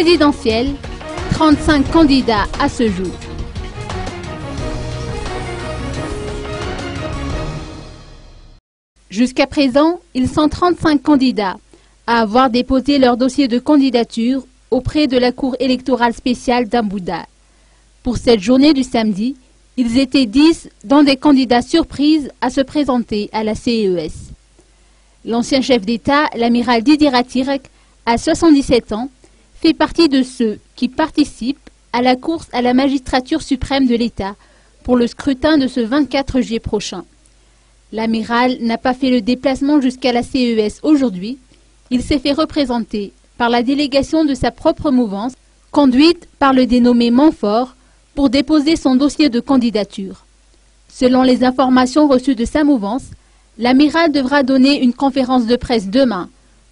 présidentielle, 35 candidats à ce jour. Jusqu'à présent, ils sont 35 candidats à avoir déposé leur dossier de candidature auprès de la Cour électorale spéciale d'Ambouda. Pour cette journée du samedi, ils étaient 10 dont des candidats surprises à se présenter à la CES. L'ancien chef d'État, l'amiral Didier Rattire, à 77 ans, fait partie de ceux qui participent à la course à la magistrature suprême de l'État pour le scrutin de ce 24 juillet prochain. L'amiral n'a pas fait le déplacement jusqu'à la CES aujourd'hui. Il s'est fait représenter par la délégation de sa propre mouvance, conduite par le dénommé Montfort, pour déposer son dossier de candidature. Selon les informations reçues de sa mouvance, l'amiral devra donner une conférence de presse demain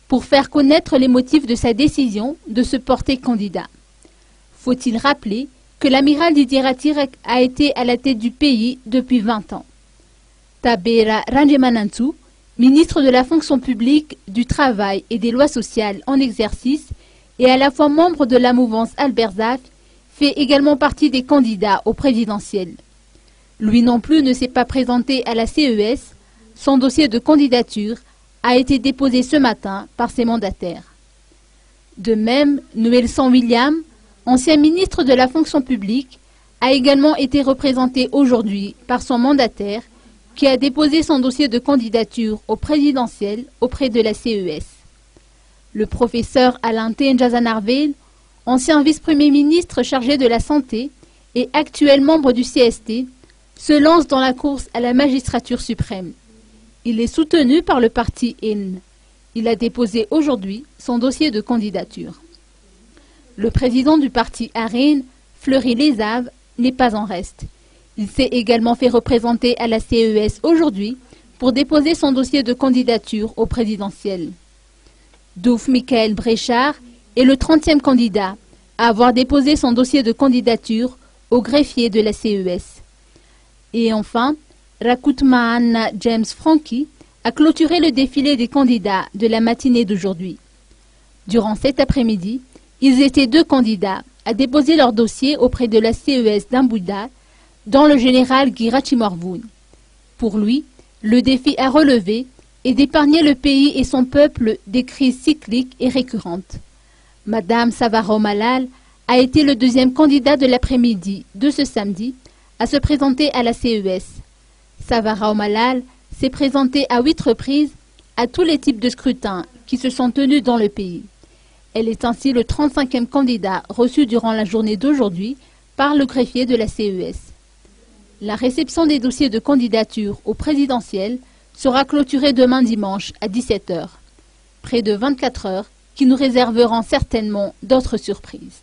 pour faire connaître les motifs de sa décision de se porter candidat. Faut-il rappeler que l'amiral Didier Rattire a été à la tête du pays depuis 20 ans. Tabera Ranjemanantu, ministre de la fonction publique, du travail et des lois sociales en exercice et à la fois membre de la mouvance Albert Zaf, fait également partie des candidats au présidentiel. Lui non plus ne s'est pas présenté à la CES. Son dossier de candidature a été déposé ce matin par ses mandataires. De même, Noël-San William, ancien ministre de la fonction publique, a également été représenté aujourd'hui par son mandataire qui a déposé son dossier de candidature au présidentiel auprès de la CES. Le professeur Alain Tenjazanarvel, ancien vice-premier ministre chargé de la santé et actuel membre du CST, se lance dans la course à la magistrature suprême. Il est soutenu par le parti IN. Il a déposé aujourd'hui son dossier de candidature. Le président du parti AREN, Fleury Lézave, n'est pas en reste. Il s'est également fait représenter à la CES aujourd'hui pour déposer son dossier de candidature au présidentiel. Douf Michael Bréchard est le 30e candidat à avoir déposé son dossier de candidature au greffier de la CES. Et enfin, Rakutmaana James Frankie a clôturé le défilé des candidats de la matinée d'aujourd'hui. Durant cet après-midi, ils étaient 2 candidats à déposer leur dossier auprès de la CES d'Ambouda, dont le général Girachimorvoun. Pour lui, le défi à relever est d'épargner le pays et son peuple des crises cycliques et récurrentes. Madame Savaro Malal a été le 2e candidat de l'après-midi de ce samedi à se présenter à la CES. Savaro Malal s'est présentée à 8 reprises à tous les types de scrutins qui se sont tenus dans le pays. Elle est ainsi le 35e candidat reçu durant la journée d'aujourd'hui par le greffier de la CES. La réception des dossiers de candidature au présidentiel sera clôturée demain dimanche à 17 h. Près de 24 heures qui nous réserveront certainement d'autres surprises.